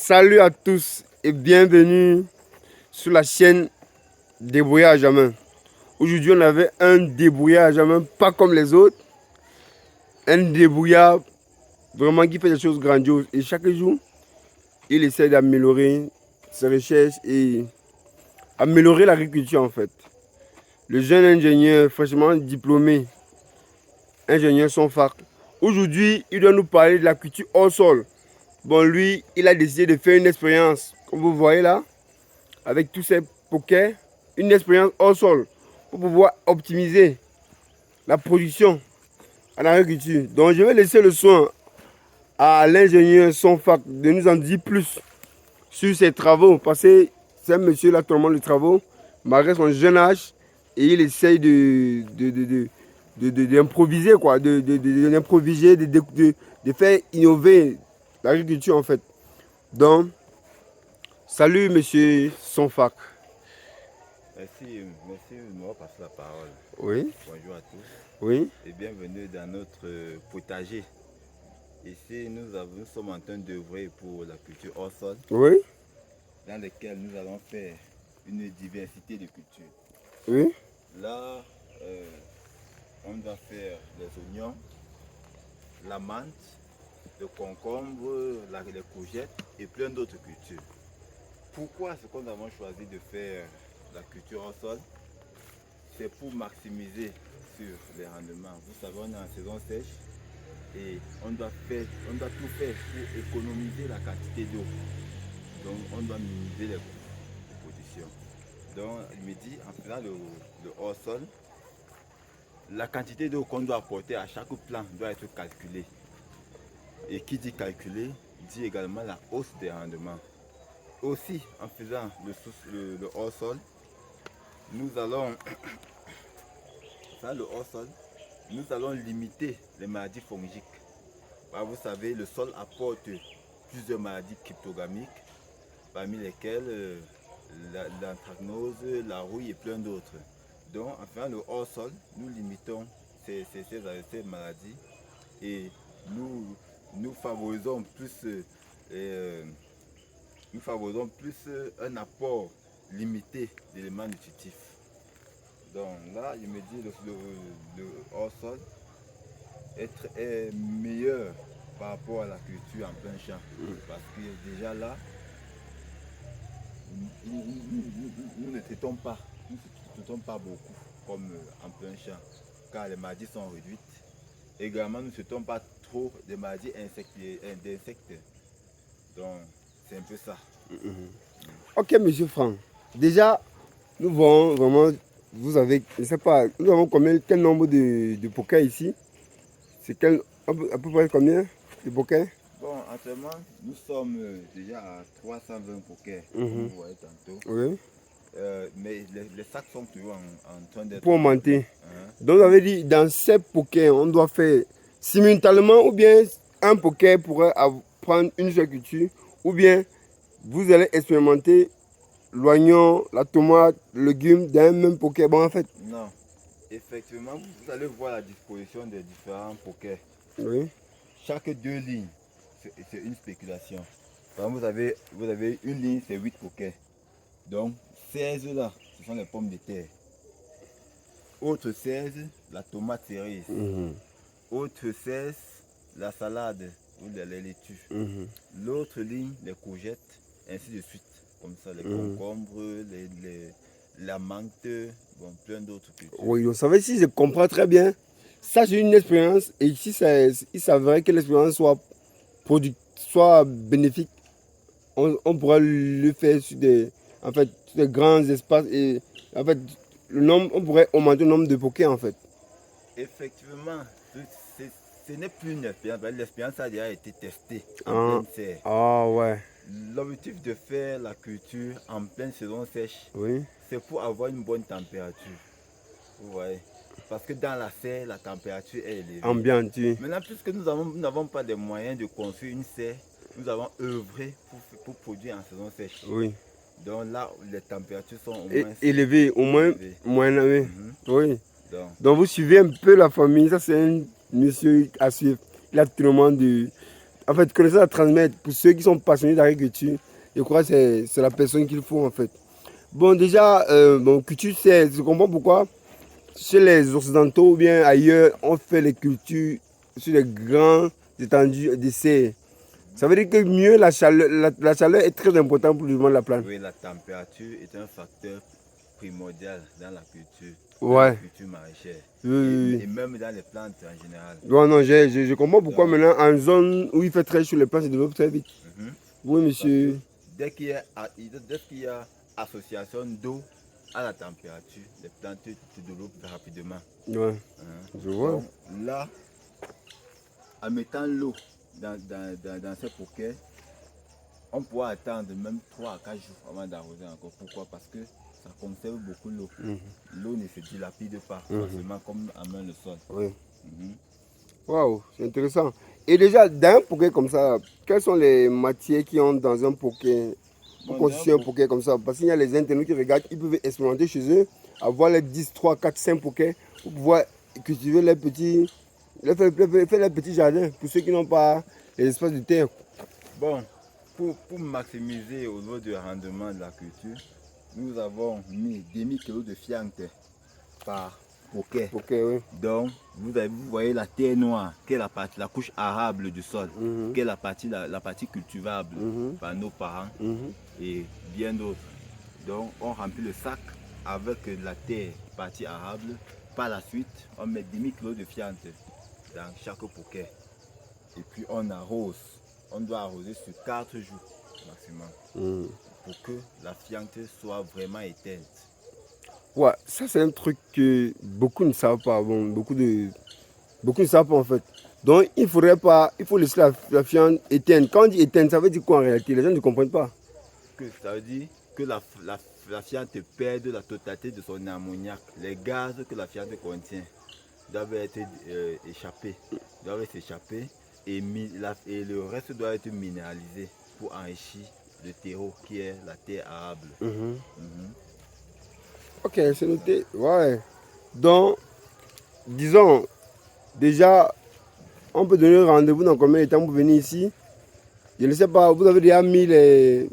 Salut à tous et bienvenue sur la chaîne Débrouillard à jamais. Aujourd'hui, on avait un débrouillard à jamais, pas comme les autres. Un débrouillard vraiment qui fait des choses grandioses. Et chaque jour, il essaie d'améliorer ses recherches et améliorer l'agriculture en fait. Le jeune ingénieur fraîchement diplômé, ingénieur sans fac. Aujourd'hui, il doit nous parler de la culture hors sol. Bon, lui, il a décidé de faire une expérience, comme vous voyez là, avec tous ces pokés, une expérience hors sol pour pouvoir optimiser la production en agriculture. Donc, je vais laisser le soin à l'ingénieur son fac de nous en dire plus sur ses travaux, parce que c'est un monsieur là, actuellement de travaux, malgré son jeune âge, et il essaye d'improviser, quoi, d'improviser, de faire innover l'agriculture en fait. Donc, salut monsieur Sonfac. Merci, de m'avoir passé la parole. Oui. Bonjour à tous. Oui. Et bienvenue dans notre potager. Ici, nous sommes en train d'œuvrer pour la culture hors sol. Oui. Dans laquelle nous allons faire une diversité de cultures. Oui. Là, on va faire les oignons, la menthe, le concombre, les courgettes et plein d'autres cultures. Pourquoi est-ce qu'on a choisi de faire la culture hors sol? C'est pour maximiser sur les rendements. Vous savez, on est en saison sèche et on doit tout faire pour économiser la quantité d'eau. Donc on doit minimiser les coûts de production. Donc il me dit, en faisant le hors sol, la quantité d'eau qu'on doit apporter à chaque plant doit être calculée. Et qui dit calculer, dit également la hausse des rendements. Aussi, en faisant le hors sol, nous allons limiter les maladies fongiques. Vous savez, le sol apporte plusieurs maladies cryptogamiques, parmi lesquelles l'anthracnose, la rouille et plein d'autres. Donc, en faisant le hors sol, nous limitons ces maladies et nous favorisons plus un apport limité d'éléments nutritifs. Donc là, il me dit le hors sol est meilleur par rapport à la culture en plein champ. Parce que déjà là, nous ne traitons pas beaucoup comme en plein champ, car les maladies sont réduites. Également, nous ne traitons pas trop des maladies d'insectes. Donc, c'est un peu ça. Ok, monsieur Franck. Déjà, nous voyons vraiment, vous avez, je ne sais pas, nous avons quel nombre de pokés ici? C'est à peu près combien de pokés? Bon, actuellement, nous sommes déjà à 320 pokés, comme vous voyez tantôt. Oui. Mais les sacs sont toujours en train d'être pour augmenter. Donc, vous avez dit, dans ces pokés, on doit faire simultanément, ou bien un poké pourrait prendre une seule culture, ou bien vous allez expérimenter l'oignon, la tomate, le légume dans un même poké. Bon, en fait. Non. Effectivement, vous allez voir la disposition des différents pokés. Oui. Chaque 2 lignes, c'est une spéculation. Par exemple, vous avez une ligne, c'est 8 pokés. Donc, 16 là, ce sont les pommes de terre. Autre 16, la tomate cerise. Autre 16, la salade ou les laitues. L'autre ligne, les courgettes, ainsi de suite. Comme ça, les concombres, la menthe, bon, plein d'autres cultures. Oui, vous savez, si je comprends très bien, ça c'est une expérience, et si il s'avérait que l'expérience soit bénéfique, on pourra le faire sur sur des grands espaces, et en fait, on pourrait augmenter le nombre de pokés en fait. Effectivement, ce n'est plus une expérience, l'expérience a déjà été testée en pleine serre. Ah ouais. L'objectif de faire la culture en pleine saison sèche, oui, c'est pour avoir une bonne température. Vous voyez, parce que dans la serre, la température est élevée. Ambiante. Maintenant, puisque nous n'avons pas de moyens de construire une serre, nous avons œuvré pour produire en saison sèche. Oui. Donc là, les températures sont au moins élevées, au moins élevées. Oui. Donc vous suivez un peu la famille, ça c'est un monsieur à suivre. Il a tellement de En fait, connaissance à transmettre pour ceux qui sont passionnés d'agriculture. Je crois que c'est la personne qu'il faut en fait. Bon, déjà, culture, je comprends pourquoi chez les Occidentaux ou bien ailleurs, on fait les cultures sur les grands étendues de serre. Ça veut dire que mieux la chaleur est très importante pour le développement de la plante. Oui, la température est un facteur primordial dans la culture, Ouais. la culture maraîchère. Oui. Et même dans les plantes en général. Non, non, je comprends pourquoi maintenant, en zone où il fait très chaud, les plantes se développent très vite. Oui, monsieur. Dès qu'il y a association d'eau à la température, les plantes se développent rapidement. Ouais, je vois. Donc, là, en mettant l'eau dans ces poquets, on pourra attendre même 3 à 4 jours avant d'arroser encore. Pourquoi? Parce que ça conserve beaucoup l'eau. L'eau ne se dilapide pas forcément comme à main le sol. Oui. Waouh, c'est intéressant. Et déjà, dans un poquet comme ça, quelles sont les matières qui ont dans un poquet pour constituer un poquet comme ça? Parce qu'il y a les internautes qui regardent, ils peuvent expérimenter chez eux, avoir les 10, 3, 4, 5 poquets pour pouvoir cultiver les petits, faire les petits jardins pour ceux qui n'ont pas les espaces de terre. Bon, pour maximiser au niveau du rendement de la culture, nous avons mis demi-kilo de fiente par poquet. Oui. Donc, vous voyez la terre noire, qui est la couche arable du sol, qui est la partie cultivable par nos parents et bien d'autres. Donc, on remplit le sac avec la terre partie arable. Par la suite, on met demi-kilo de fiente dans chaque poquet. Et puis, on arrose. On doit arroser sur 4 jours maximum pour que la fiente soit vraiment éteinte. Ouais, ça c'est un truc que beaucoup ne savent pas. Bon, beaucoup ne savent pas en fait. Donc il faut laisser la fiente éteinte. Quand on dit éteinte, ça veut dire quoi en réalité? Les gens ne comprennent pas. Ça veut dire que la fiente perd la totalité de son ammoniac. Les gaz que la fiente contient doivent être échappés. Et le reste doit être minéralisé pour enrichir le terreau qui est la terre arable. Ok, c'est noté. Ouais. Donc, disons, déjà, on peut donner rendez-vous dans combien de temps pour venir ici? Je ne sais pas, vous avez déjà mis les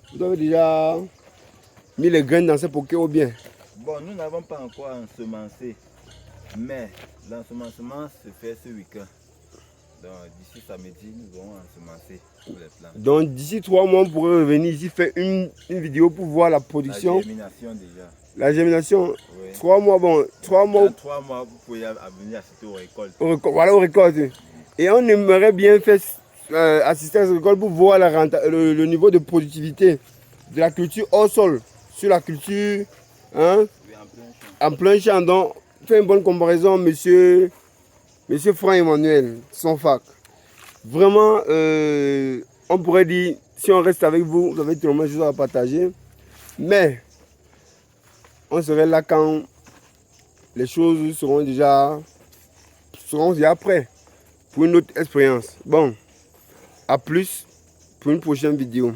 graines dans ces poquets ou bien? Bon, nous n'avons pas encore ensemencé, mais l'ensemencement se fait ce week-end. Donc d'ici samedi, nous allons ensemencer tous les plants. Donc d'ici 3 mois, on pourrait revenir ici faire une vidéo pour voir la production. La germination déjà. La germination, oui. 3 mois, bon, 3 mois. Dans 3 mois, vous pouvez venir assister aux récoltes. Voilà, aux récoltes. Et on aimerait bien faire assister à ces récoltes pour voir le niveau de productivité de la culture au sol, sur la culture, hein, oui, en plein champ. Donc, fait une bonne comparaison, monsieur Franck Emmanuel, son fac. Vraiment, on pourrait dire, si on reste avec vous, vous avez tellement de choses à partager. Mais, on serait là quand les choses seront déjà prêtes pour une autre expérience. Bon, à plus pour une prochaine vidéo.